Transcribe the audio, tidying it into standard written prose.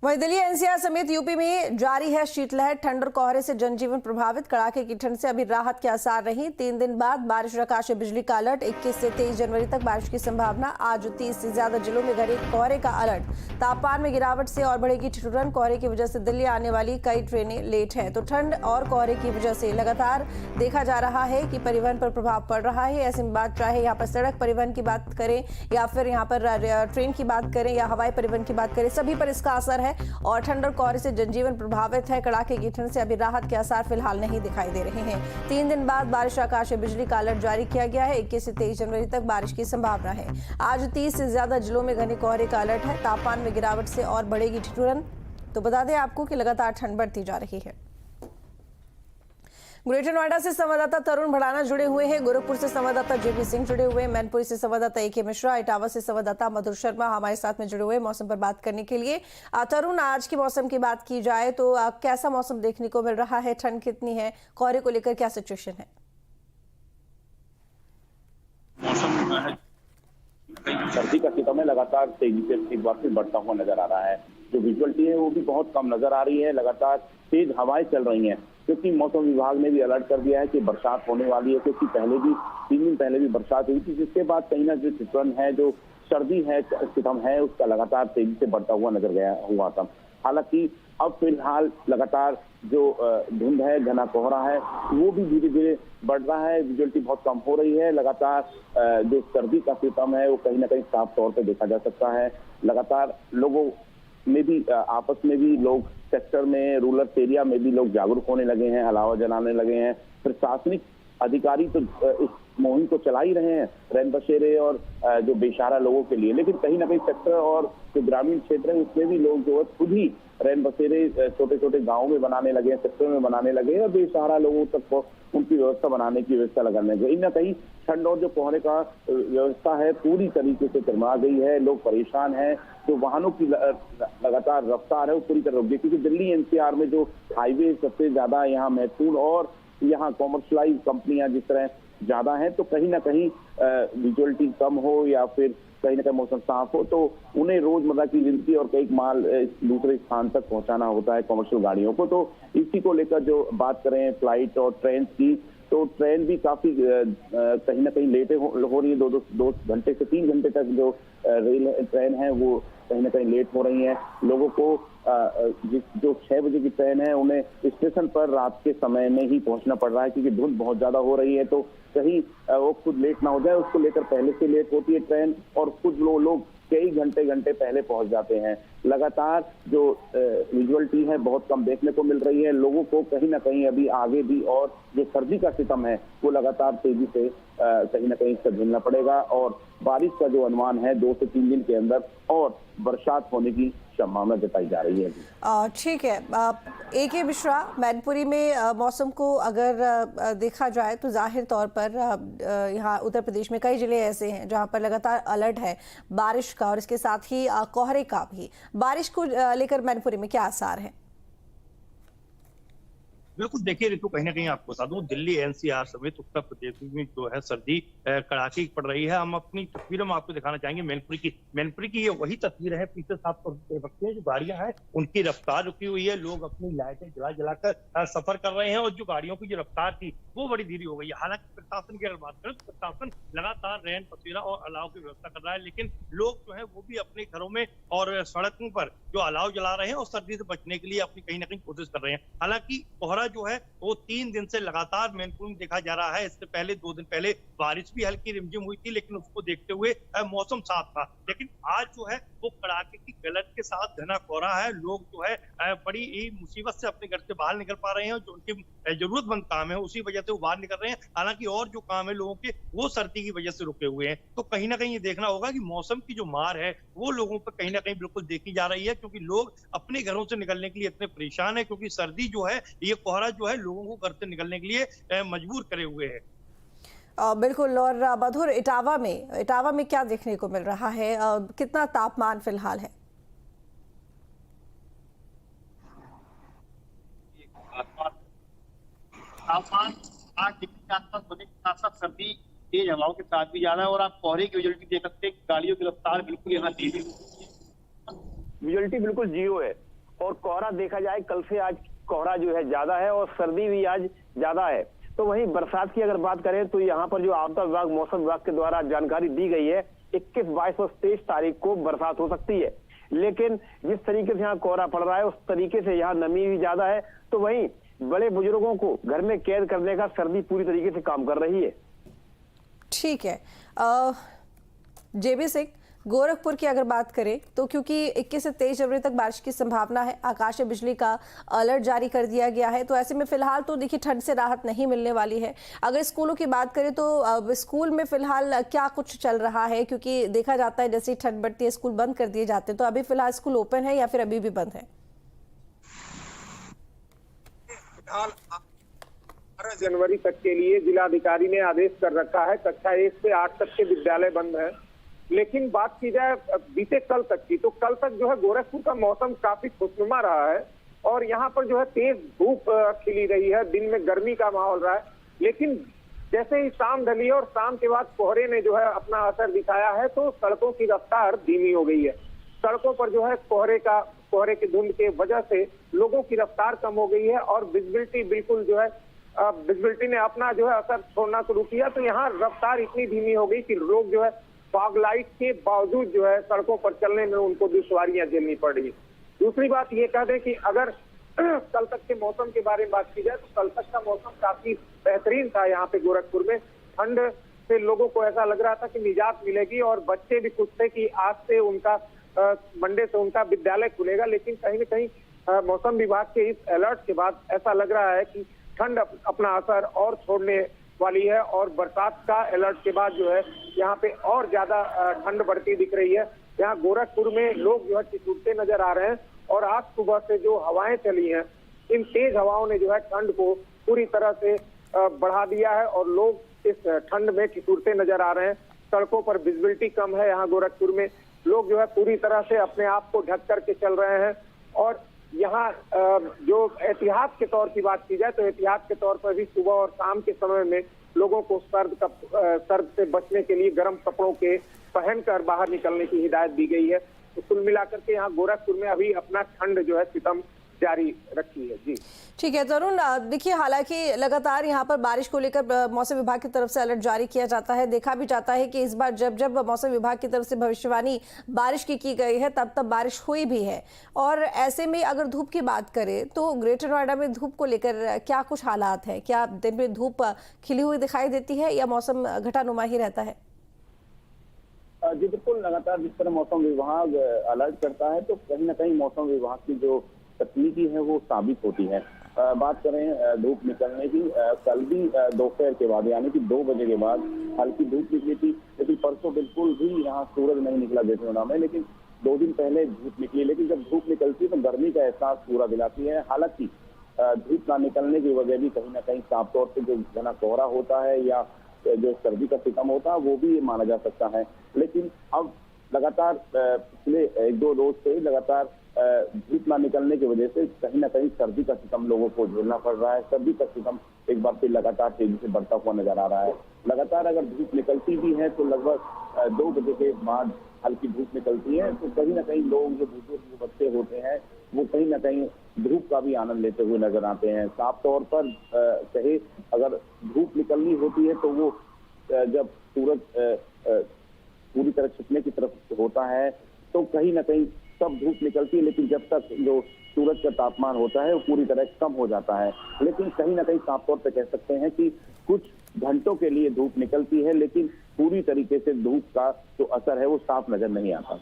वहीं दिल्ली एनसीआर समेत यूपी में जारी है शीतलहर। ठंड और कोहरे से जनजीवन प्रभावित। कड़ाके की ठंड से अभी राहत के आसार नहीं। 3 दिन बाद बारिश और आकाशीय बिजली का अलर्ट। 21 से 23 जनवरी तक बारिश की संभावना। आज 30 से ज्यादा जिलों में घने कोहरे का अलर्ट। तापमान में गिरावट से और बढ़ेगी ठिठुरन। कोहरे की वजह से दिल्ली आने वाली कई ट्रेनें लेट है। तो ठंड और कोहरे की वजह से लगातार देखा जा रहा है कि परिवहन पर प्रभाव पड़ रहा है। ऐसे में बात चाहे यहाँ पर सड़क परिवहन की बात करें या फिर यहाँ पर ट्रेन की बात करें या हवाई परिवहन की बात करें, सभी पर इसका असर है। और ठंड और कोहरे से जनजीवन प्रभावित है। कड़ाके की ठंड से अभी राहत के आसार फिलहाल नहीं दिखाई दे रहे हैं। 3 दिन बाद बारिश आकाशीय बिजली का अलर्ट जारी किया गया है। 21 से 23 जनवरी तक बारिश की संभावना है। आज 30 से ज्यादा जिलों में घने कोहरे का अलर्ट है। तापमान में गिरावट से और बढ़ेगी ठिठुरन। तो बता दें आपको कि लगातार ठंड बढ़ती जा रही है। ग्रेटर नोएडा से संवाददाता तरुण भड़ाना जुड़े हुए हैं। गोरखपुर से संवाददाता जेपी सिंह जुड़े हुए हैं। मैनपुरी से संवाददाता एके मिश्रा, इटावा से संवाददाता मधुर शर्मा हमारे साथ में जुड़े हुए मौसम पर बात करने के लिए। तरुण, आज के मौसम की बात की जाए तो कैसा मौसम देखने को मिल रहा है? ठंड कितनी है? कोहरे को लेकर क्या सिचुएशन है? मौसम सर्दी का सितम है, लगातार तेजी से एक बार फिर बढ़ता हुआ नजर आ रहा है। जो विजुअलिटी है वो भी बहुत कम नजर आ रही है। लगातार तेज हवाएं चल रही हैं, क्योंकि मौसम विभाग ने भी अलर्ट कर दिया है कि बरसात होने वाली है। क्योंकि पहले भी 3 दिन पहले भी बरसात हुई थी, जिसके बाद कहीं ना जो ठिठुरन है, जो सर्दी है, सितम है, उसका लगातार तेजी से बढ़ता हुआ नजर गया हुआ था। हालांकि अब फिलहाल लगातार जो धुंध है, घना कोहरा है, वो भी धीरे धीरे बढ़ रहा है। विजुअलिटी बहुत कम हो रही है। लगातार जो सर्दी का सितम है वो कहीं ना कहीं साफ तौर पर देखा जा सकता है। लगातार लोगों में भी आपस में भी लोग सेक्टर में, रूरल एरिया में भी लोग जागरूक होने लगे हैं, अलावा जलाने लगे हैं। प्रशासनिक अधिकारी तो इस मुहिम को चला ही रहे हैं रैन बसेरे और जो बेसहारा लोगों के लिए, लेकिन कहीं ना कहीं सेक्टर और जो ग्रामीण क्षेत्र है उसमें भी लोग जो है खुद ही रैन बसेरे छोटे छोटे गाँव में बनाने लगे हैं, सेक्टर में बनाने लगे हैं और बेसहारा लोगों तक उनकी व्यवस्था बनाने की व्यवस्था लगाने लगे। कहीं ना कहीं ठंड और जो कोहरे का व्यवस्था है पूरी तरीके से गरमा गई है। लोग परेशान हैं। जो वाहनों की लगातार रफ्तार है वो पूरी तरह रुक गई, क्योंकि दिल्ली एनसीआर में जो हाईवे सबसे ज्यादा यहाँ महत्वपूर्ण और यहाँ कॉमर्शलाइज कंपनियां जिस तरह ज्यादा हैं, तो कहीं ना कहीं विजुअलिटी कम हो या फिर कहीं ना कहीं मौसम साफ हो तो उन्हें रोजमर्रा की जिंदगी और कई माल दूसरे स्थान तक पहुंचाना होता है कमर्शियल गाड़ियों को। तो इसी को लेकर जो बात करें फ्लाइट और ट्रेन की, तो ट्रेन भी काफी कहीं ना कहीं लेटे हो रही है। 2 घंटे से 3 घंटे तक जो रेल ट्रेन है वो कहीं ना कहीं लेट हो रही है। लोगों को जो 6 बजे की ट्रेन है उन्हें स्टेशन पर रात के समय में ही पहुंचना पड़ रहा है, क्योंकि धुंध बहुत ज्यादा हो रही है। तो कहीं वो खुद लेट ना हो जाए, उसको लेकर पहले से लेट होती है ट्रेन और कुछ लोग कई घंटे पहले पहुंच जाते हैं। लगातार जो विजुअलिटी है बहुत कम देखने को मिल रही है। लोगों को कहीं ना कहीं अभी आगे भी और जो सर्दी का सितम है वो लगातार तेजी से कहीं ना कहीं इससे झेलना पड़ेगा और बारिश का जो अनुमान है 2 से 3 दिन के अंदर और बरसात होने की संभावना जताई जा रही है। ठीक है। एके मिश्रा, मैनपुरी में मौसम को अगर देखा जाए तो जाहिर तौर पर यहाँ उत्तर प्रदेश में कई जिले ऐसे हैं जहाँ पर लगातार अलर्ट है बारिश का और इसके साथ ही कोहरे का भी। बारिश को लेकर मैनपुरी में क्या आसार है? बिल्कुल, देखिए ऋतु, कहीं ना कहीं आपको बता दूं, दिल्ली एनसीआर समेत उत्तर प्रदेश में जो है सर्दी कड़ाके की पड़ रही है। हम अपनी तस्वीरों में आपको दिखाना चाहेंगे मैनपुरी की ये वही तस्वीर है। पीछे साफ तौर पर वक्त जो गाड़ियां हैं उनकी रफ्तार रुकी हुई है। लोग अपनी लाइटें जलाकर सफर कर रहे हैं और जो गाड़ियों की जो रफ्तार थी वो बड़ी धीरे हो गई है। हालांकि प्रशासन की अगर बात करें तो प्रशासन लगातार रैन बसेरा और अलाव की व्यवस्था कर रहा है, लेकिन लोग जो है वो भी अपने घरों में और सड़कों पर जो अलाव जला रहे हैं और सर्दी से बचने के लिए अपनी कहीं ना कहीं कोशिश कर रहे हैं। हालांकि कोहरा जो है वो 3 दिन से लगातार मैनपुरी में देखा जा रहा है। इससे पहले 2 दिन पहले बारिश भी हल्की रिमझिम हुई थी, लेकिन उसको देखते हुए मौसम साफ था। लेकिन आज जो है वो कड़ाके की गलन के साथ घना कोहरा है। लोग जो है बड़ी ही मुसीबत से अपने घर से बाहर निकल पा रहे हैं। जो उनकी जरूरतमंद काम है उसी वजह से वो बाहर निकल रहे हैं। हालांकि और जो काम है लोगों के वो सर्दी की वजह से रुके हुए हैं। तो कहीं ना कहीं ये देखना होगा कि मौसम की जो मार है वो लोगों पर कहीं ना कहीं बिल्कुल देखी जा रही है, क्योंकि लोग अपने घरों से निकलने के लिए इतने परेशान है, क्योंकि सर्दी जो है, ये कोहरा जो है लोगों को घर से निकलने के लिए मजबूर करे हुए है। बिल्कुल। और मधुर, इटावा में क्या देखने को मिल रहा है? कितना तापमान फिलहाल है? तापमान 8 डिग्री के आसपास होने के साथ साथ सर्दी तेज हवाओं के साथ भी ज्यादा है और आप कोहरे की विजुअलिटी देख सकते हैं। गाड़ियों की रफ्तार बिल्कुल यहाँ तेज है। विजुअलिटी बिल्कुल जीरो है। और कोहरा देखा जाए कल से आज कोहरा जो है ज्यादा है और सर्दी भी आज ज्यादा है। तो वहीं बरसात की अगर बात करें तो यहाँ पर जो आपदा विभाग मौसम विभाग के द्वारा जानकारी दी गई है 21, 22 और 23 तारीख को बरसात हो सकती है। लेकिन जिस तरीके से यहाँ कोहरा पड़ रहा है उस तरीके से यहाँ नमी भी ज्यादा है। तो वहीं बड़े बुजुर्गों को घर में कैद करने का सर्दी पूरी तरीके से काम कर रही है। ठीक है। जेबी सिंह, गोरखपुर की अगर बात करें तो क्योंकि 21 से 23 जनवरी तक बारिश की संभावना है, आकाशीय बिजली का अलर्ट जारी कर दिया गया है, तो ऐसे में फिलहाल तो देखिए ठंड से राहत नहीं मिलने वाली है। अगर स्कूलों की बात करें तो स्कूल में फिलहाल क्या कुछ चल रहा है, क्योंकि देखा जाता है जैसे ही ठंड बढ़ती है स्कूल बंद कर दिए जाते हैं, तो अभी फिलहाल स्कूल ओपन है या फिर अभी भी बंद है? फिलहाल 12 जनवरी तक के लिए जिलाधिकारी ने आदेश कर रखा है। कक्षा 1 से 8 तक के विद्यालय बंद हैं। लेकिन बात की जाए बीते कल तक की, तो कल तक जो है गोरखपुर का मौसम काफी खुशनुमा रहा है और यहाँ पर जो है तेज धूप खिली रही है, दिन में गर्मी का माहौल रहा है। लेकिन जैसे ही शाम ढली और शाम के बाद कोहरे ने जो है अपना असर दिखाया है तो सड़कों की रफ्तार धीमी हो गई है। सड़कों पर जो है कोहरे की धुंध के वजह से लोगों की रफ्तार कम हो गई है और विजिबिलिटी बिल्कुल जो है विजिबिलिटी ने अपना जो है असर छोड़ना शुरू किया। तो यहाँ रफ्तार इतनी धीमी हो गई कि लोग जो है फॉग लाइट के बावजूद जो है सड़कों पर चलने में उनको दुश्वारियां झेलनी पड़ रही है। दूसरी बात ये कह दें कि अगर कल तक के मौसम के बारे में बात की जाए तो कल तक का मौसम काफी बेहतरीन था। यहाँ पे गोरखपुर में ठंड से लोगों को ऐसा लग रहा था कि निजात मिलेगी और बच्चे भी खुश थे कि आज से उनका मंडे से उनका विद्यालय खुलेगा। लेकिन कहीं न कहीं मौसम विभाग के इस अलर्ट के बाद ऐसा लग रहा है कि ठंड अपना असर और छोड़ने वाली है और बरसात का अलर्ट के बाद जो है यहाँ पे और ज्यादा ठंड बढ़ती दिख रही है। यहाँ गोरखपुर में लोग जो है ठिठुरते नजर आ रहे हैं और आज सुबह से जो हवाएं चली हैं, इन तेज हवाओं ने जो है ठंड को पूरी तरह से बढ़ा दिया है और लोग इस ठंड में ठिठुरते नजर आ रहे हैं। सड़कों पर विजिबिलिटी कम है। यहाँ गोरखपुर में लोग जो है पूरी तरह से अपने आप को ढक करके चल रहे हैं और यहाँ जो एहतियात के तौर की बात की जाए तो एहतियात के तौर पर भी सुबह और शाम के समय में लोगों को सर्द से बचने के लिए गर्म कपड़ों के पहनकर बाहर निकलने की हिदायत दी गई है। तो कुल मिलाकर के यहाँ गोरखपुर में अभी अपना ठंड जो है सितम जारी रखी है। जी ठीक है तरुण, देखिए हालांकि लगातार यहाँ पर बारिश को लेकर मौसम विभाग की तरफ से अलर्ट जारी किया जाता है। देखा भी जाता है कि इस बार जब मौसम विभाग की तरफ से भविष्यवाणी बारिश की गई है तब बारिश हुई भी है। और ऐसे में अगर धूप की बात करें तो ग्रेटर नोएडा में धूप को लेकर क्या कुछ हालात है? क्या दिन में धूप खिली हुई दिखाई देती है या मौसम घटानुमा ही रहता है? जी बिल्कुल, लगातार जिस तरह मौसम विभाग अलर्ट करता है तो कहीं ना कहीं मौसम विभाग की जो तकनीकी है वो साबित होती है। बात करें धूप निकलने की, कल भी दोपहर के बाद यानी कि 2 बजे के बाद हल्की धूप निकली थी, लेकिन परसों बिल्कुल भी यहाँ सूरज नहीं निकला ग्रेटर में। लेकिन 2 दिन पहले धूप निकली, लेकिन जब धूप निकलती है तो गर्मी का एहसास पूरा दिलाती है। हालांकि धूप ना निकलने की वजह भी कहीं ना कहीं साफ तौर पर जो घना कोहरा होता है या जो सर्दी का सितम होता है वो भी माना जा सकता है। लेकिन अब लगातार पिछले 1-2 रोज से लगातार धूप ना निकलने की वजह से कहीं ना कहीं सर्दी का सितम लोगों को झेलना पड़ रहा है। सर्दी का सितम एक बार फिर लगातार तेजी से बढ़ता हुआ नजर आ रहा है। लगातार अगर धूप निकलती भी है तो लगभग 2 बजे के बाद हल्की धूप निकलती है तो कहीं ना कहीं लोग जो बुजुर्ग जो बच्चे होते हैं वो कहीं ना कहीं धूप का भी आनंद लेते हुए नजर आते हैं। साफ तौर पर कहे अगर धूप निकलनी होती है तो वो जब सूरज पूरी तरह छिपने की तरफ होता है तो कहीं ना कहीं तब धूप निकलती है, लेकिन जब तक जो सूरज का तापमान होता है वो पूरी तरह कम हो जाता है। लेकिन कहीं ना कहीं साफ तौर पर कह सकते हैं कि कुछ घंटों के लिए धूप निकलती है, लेकिन पूरी तरीके से धूप का जो असर है वो साफ नजर नहीं आता।